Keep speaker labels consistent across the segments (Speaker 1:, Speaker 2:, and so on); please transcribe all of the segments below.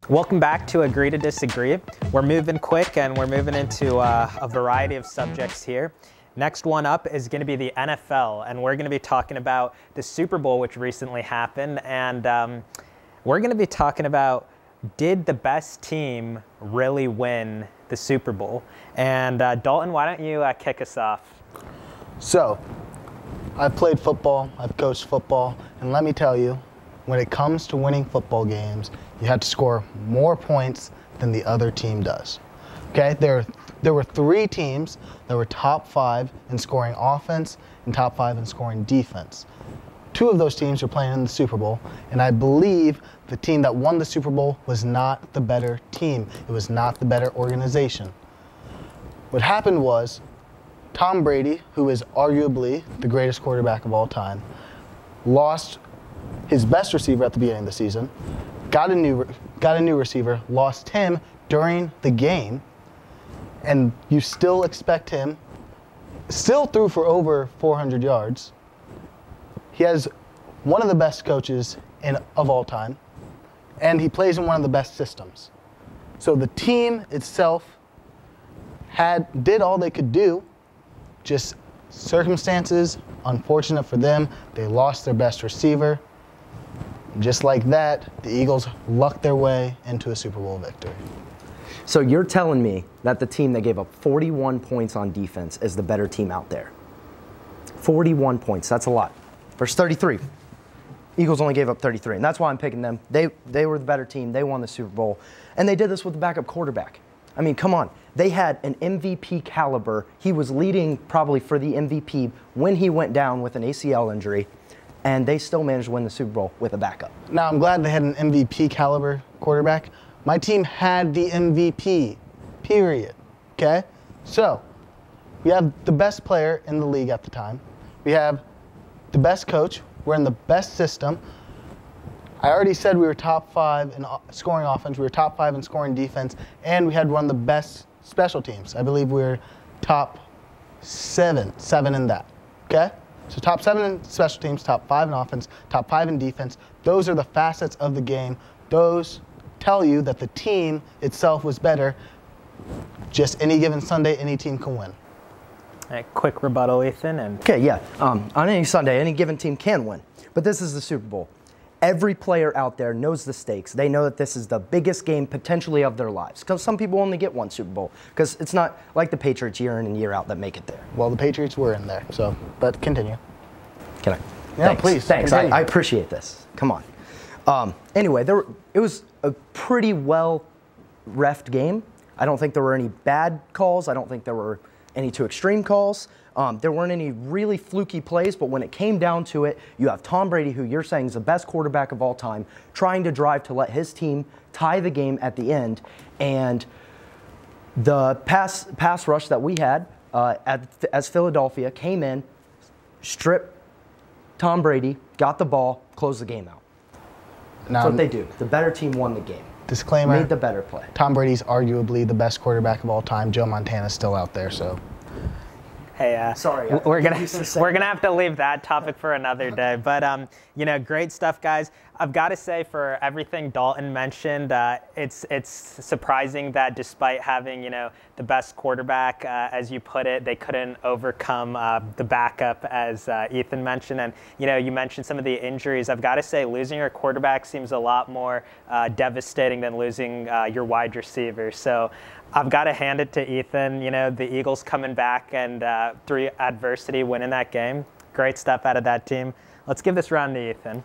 Speaker 1: Welcome back to Agree to Disagree. We're moving quick and we're moving into a variety of subjects here. Next one up is going to be the NFL, and we're going to be talking about the Super Bowl, which recently happened, and we're going to be talking about, did the best team really win the Super Bowl? And Dalton, why don't you kick us off?
Speaker 2: So, I've played football, I've coached football, and let me tell you, when it comes to winning football games, you have to score more points than the other team does. Okay, there were 3 teams that were top 5 in scoring offense and top 5 in scoring defense. 2 of those teams are playing in the Super Bowl, and I believe the team that won the Super Bowl was not the better team. It was not the better organization. What happened was, Tom Brady, who is arguably the greatest quarterback of all time, lost his best receiver at the beginning of the season, got a new receiver, lost him during the game, and you still expect him, still threw for over 400 yards. He has one of the best coaches of all time, and he plays in one of the best systems. So the team itself did all they could do, just circumstances, unfortunate for them, they lost their best receiver. Just like that, the Eagles lucked their way into a Super Bowl victory.
Speaker 3: So you're telling me that the team that gave up 41 points on defense is the better team out there? 41 points, that's a lot. Versus 33. Eagles only gave up 33, and that's why I'm picking them. They were the better team. They won the Super Bowl, and they did this with a backup quarterback. I mean, come on. They had an MVP caliber. He was leading probably for the MVP when he went down with an ACL injury, and they still managed to win the Super Bowl with a backup.
Speaker 2: Now, I'm glad they had an MVP caliber quarterback. My team had the MVP, period, okay? So, we have the best player in the league at the time. We have the best coach. We're in the best system. I already said we were top 5 in scoring offense. We were top 5 in scoring defense, and we had one of the best special teams. I believe we were top 7 in that, okay? So top 7 in special teams, top 5 in offense, top 5 in defense. Those are the facets of the game. Those tell you that the team itself was better. Just any given Sunday, any team can win.
Speaker 1: All right, quick rebuttal, Ethan.
Speaker 3: Okay, yeah. On any Sunday, any given team can win. But this is the Super Bowl. Every player out there knows the stakes. They know that this is the biggest game potentially of their lives. Because some people only get one Super Bowl. Because it's not like the Patriots year in and year out that make it there.
Speaker 2: Well, the Patriots were in there, so, but continue.
Speaker 3: Can I?
Speaker 2: Yeah,
Speaker 3: Thanks.
Speaker 2: please.
Speaker 3: Thanks. I appreciate this. Come on. Anyway, it was a pretty well-reffed game. I don't think there were any bad calls. I don't think there were any too extreme calls. There weren't any really fluky plays, but when it came down to it, you have Tom Brady, who you're saying is the best quarterback of all time, trying to drive to let his team tie the game at the end. And the pass rush that we had as Philadelphia came in, stripped Tom Brady, got the ball, closed the game out. That's what they do. The better team won the game.
Speaker 2: Disclaimer.
Speaker 3: Made the better play.
Speaker 2: Tom Brady's arguably the best quarterback of all time. Joe Montana's still out there, so.
Speaker 1: Hey,
Speaker 3: sorry,
Speaker 1: we're gonna have to leave that topic for another day. But you know, great stuff, guys. I've got to say, for everything Dalton mentioned, it's surprising that despite having the best quarterback, as you put it, they couldn't overcome the backup, as Ethan mentioned. And you mentioned some of the injuries. I've got to say, losing your quarterback seems a lot more devastating than losing your wide receiver. So I've got to hand it to Ethan. The Eagles coming back and through adversity winning that game. Great stuff out of that team. Let's give this round to Ethan.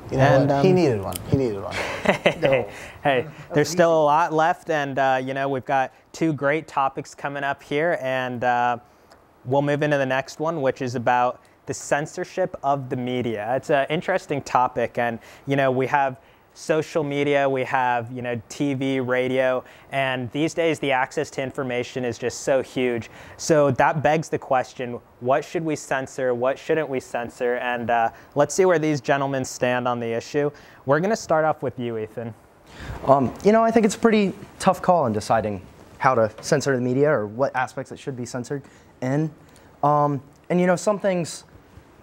Speaker 2: He needed one. He needed one.
Speaker 1: Hey, there's still a lot left, and we've got 2 great topics coming up here, and we'll move into the next one, which is about the censorship of the media. It's an interesting topic, and we have social media, we have TV, radio, and these days the access to information is just so huge. So that begs the question, what should we censor, what shouldn't we censor? And let's see where these gentlemen stand on the issue. We're going to start off with you, Ethan.
Speaker 3: I think it's a pretty tough call in deciding how to censor the media or what aspects it should be censored in. And some things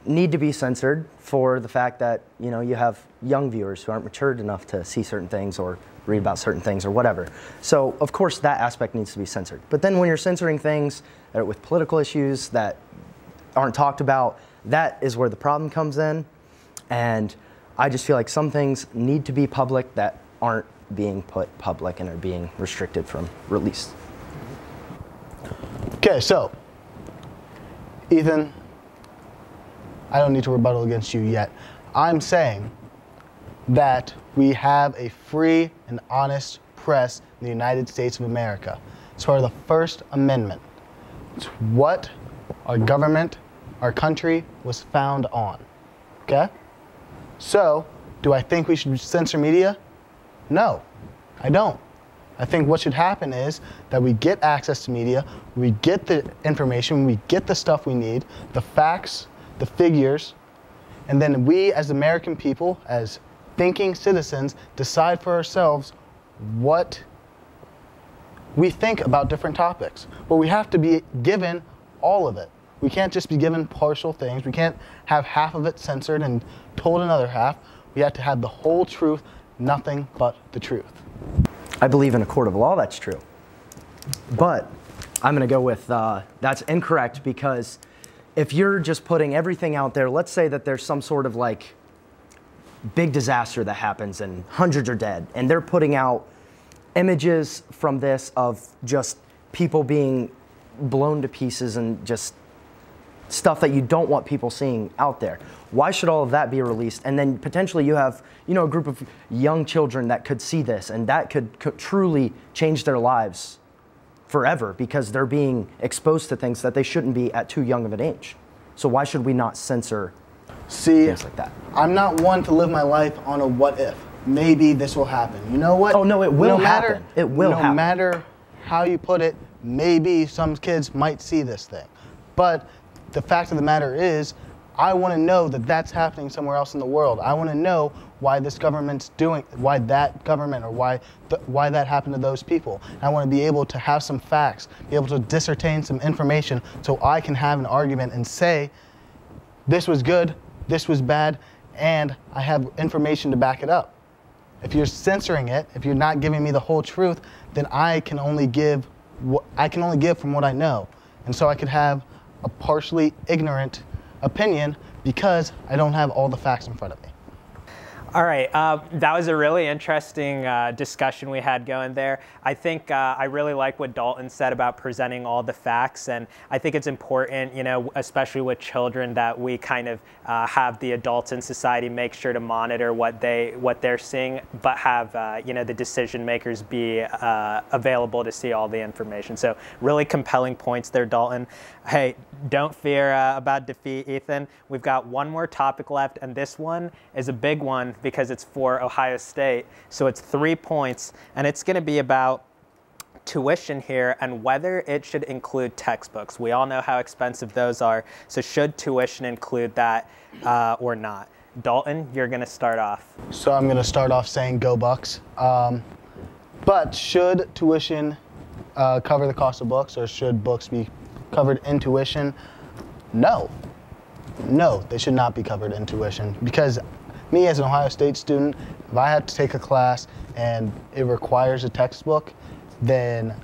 Speaker 3: need to be censored for the fact that, you know, you have young viewers who aren't matured enough to see certain things or read about certain things or whatever. So of course that aspect needs to be censored. But then when you're censoring things that are with political issues that aren't talked about, that is where the problem comes in. And I just feel like some things need to be public that aren't being put public and are being restricted from release.
Speaker 2: Okay, so Ethan, I don't need to rebuttal against you yet. I'm saying that we have a free and honest press in the United States of America. It's part of the First Amendment. It's what our government, our country was found on. Okay? So, do I think we should censor media? No, I don't. I think what should happen is that we get access to media, we get the information, we get the stuff we need, the facts, the figures, and then we as American people, as thinking citizens, decide for ourselves what we think about different topics. But we have to be given all of it. We can't just be given partial things. We can't have half of it censored and told another half. We have to have the whole truth, nothing but the truth.
Speaker 3: I believe in a court of law that's true. But I'm going to go with that's incorrect, because if you're just putting everything out there, let's say that there's some sort of like big disaster that happens and hundreds are dead, and they're putting out images from this of just people being blown to pieces and just stuff that you don't want people seeing out there. Why should all of that be released? And then potentially you have, you know, a group of young children that could see this, and that could truly change their lives forever, because they're being exposed to things that they shouldn't be at too young of an age. So why should we not censor things like that?
Speaker 2: I'm not one to live my life on a what if. Maybe this will happen. You know what?
Speaker 3: Oh no, it will happen. It will happen.
Speaker 2: No matter how you put it, maybe some kids might see this thing. But the fact of the matter is, I want to know that that's happening somewhere else in the world. I want to know why this government's doing, why that government, or why that happened to those people. And I want to be able to have some facts, be able to discertain some information, so I can have an argument and say, this was good, this was bad, and I have information to back it up. If you're censoring it, if you're not giving me the whole truth, then I can only give from what I know. And so I could have a partially ignorant opinion because I don't have all the facts in front of me.
Speaker 1: All right, that was a really interesting discussion we had going there. I think I really like what Dalton said about presenting all the facts, and I think it's important, you know, especially with children, that we kind of have the adults in society make sure to monitor what they're seeing, but have you know, the decision makers be available to see all the information. So really compelling points there, Dalton. Hey, don't fear about defeat, Ethan. We've got one more topic left, and this one is a big one because it's for Ohio State. So it's 3 points, and it's going to be about tuition here and whether it should include textbooks. We all know how expensive those are, so should tuition include that or not? Dalton, you're going to start off.
Speaker 2: So I'm going to start off saying go Bucks. But should tuition cover the cost of books, or should books be covered in tuition? No. No, they should not be covered in tuition, because me as an Ohio State student, if I have to take a class and it requires a textbook, then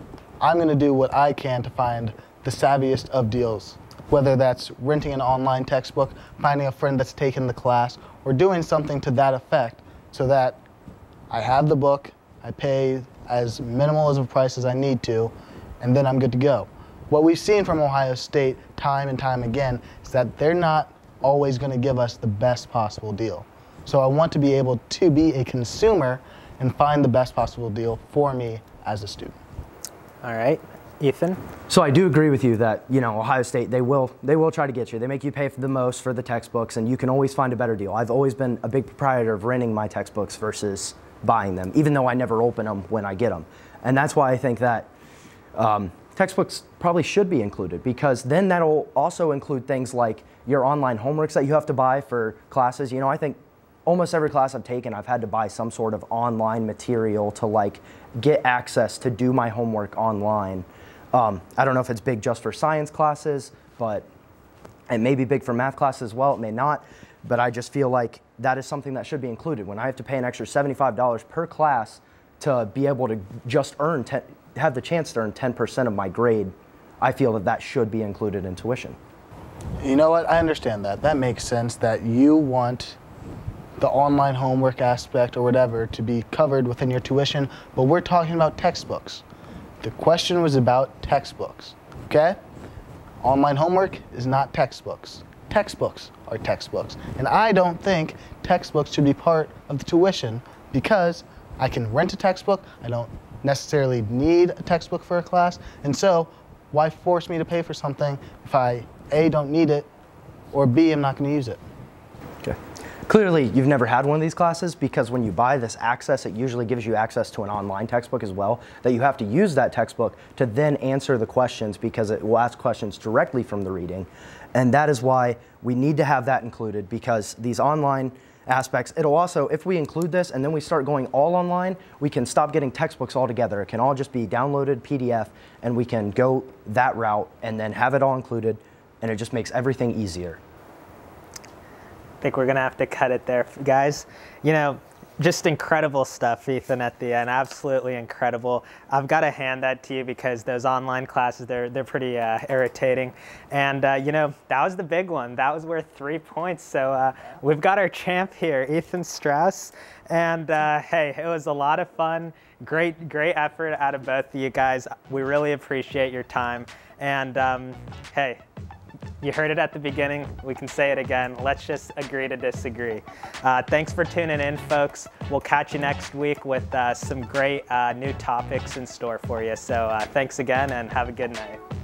Speaker 2: I'm going to do what I can to find the savviest of deals, whether that's renting an online textbook, finding a friend that's taken the class, or doing something to that effect so that I have the book, I pay as minimal as a price as I need to, and then I'm good to go. What we've seen from Ohio State time and time again is that they're not always going to give us the best possible deal. So I want to be able to be a consumer and find the best possible deal for me as a student.
Speaker 1: All right, Ethan?
Speaker 3: So I do agree with you that, you know, Ohio State, they will try to get you. They make you pay for the most for the textbooks, and you can always find a better deal. I've always been a big proprietor of renting my textbooks versus buying them, even though I never open them when I get them. And that's why I think that textbooks probably should be included, because then that'll also include things like your online homeworks that you have to buy for classes. You know, I think almost every class I've taken, I've had to buy some sort of online material to like get access to do my homework online. I don't know if it's big just for science classes, but It may be big for math classes as well, it may not, but I just feel like that is something that should be included. When I have to pay an extra $75 per class to be able to just have the chance to earn 10% of my grade, I feel that that should be included in tuition.
Speaker 2: You know what? I understand that. That makes sense that you want the online homework aspect or whatever to be covered within your tuition, but we're talking about textbooks. The question was about textbooks, okay? Online homework is not textbooks. Textbooks are textbooks. And I don't think textbooks should be part of the tuition because I can rent a textbook. I don't necessarily need a textbook for a class. And so why force me to pay for something if I, A, don't need it, or B, I'm not going to use it?
Speaker 3: Okay. Clearly, you've never had one of these classes because when you buy this access, it usually gives you access to an online textbook as well, that you have to use that textbook to then answer the questions because it will ask questions directly from the reading. And that is why we need to have that included, because these online aspects, it'll also, if we include this and then we start going all online, we can stop getting textbooks altogether. It can all just be downloaded PDF and we can go that route and then have it all included, and it just makes everything easier.
Speaker 1: I think we're gonna have to cut it there, guys. You know, just incredible stuff, Ethan, at the end. Absolutely incredible. I've got to hand that to you because those online classes, they're pretty irritating. And you know, that was the big one. That was worth 3 points. So we've got our champ here, Ethan Strauss. And hey, it was a lot of fun. Great effort out of both of you guys. We really appreciate your time. And hey, you heard it at the beginning. We can say it again. Let's just agree to disagree. Thanks for tuning in, folks. We'll catch you next week with some great new topics in store for you. So thanks again and have a good night.